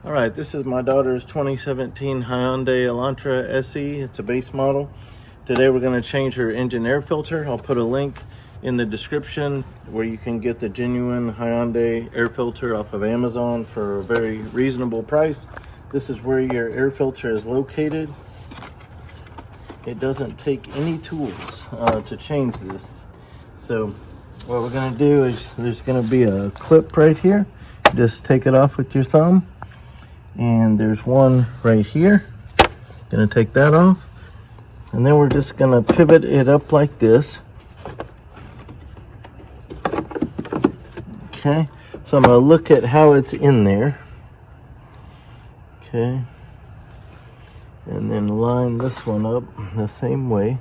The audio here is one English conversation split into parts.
All right, this is my daughter's 2017 Hyundai Elantra SE. It's a base model. Today we're going to change her engine air filter. I'll put a link in the description where you can get the genuine Hyundai air filter off of Amazon for a very reasonable price. This is where your air filter is located. It doesn't take any tools to change this. So what we're going to do is there's going to be a clip right here. Just take it off with your thumb. And there's one right here. Gonna take that off, and then we're just gonna pivot it up like this. Okay, so I'm gonna look at how it's in there. Okay, and then line this one up the same way,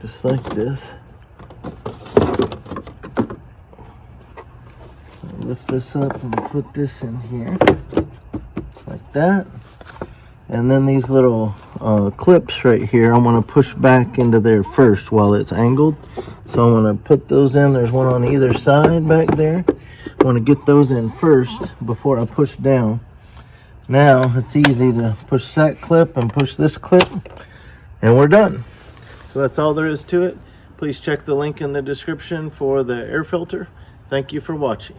just like this. Lift this up and put this in here like that, and then these little clips right here I want to push back into there first while it's angled. So I'm going to put those in. There's one on either side back there. I want to get those in first before I push down. Now it's easy to push that clip and push this clip, and we're done. So that's all there is to it. Please check the link in the description for the air filter. Thank you for watching.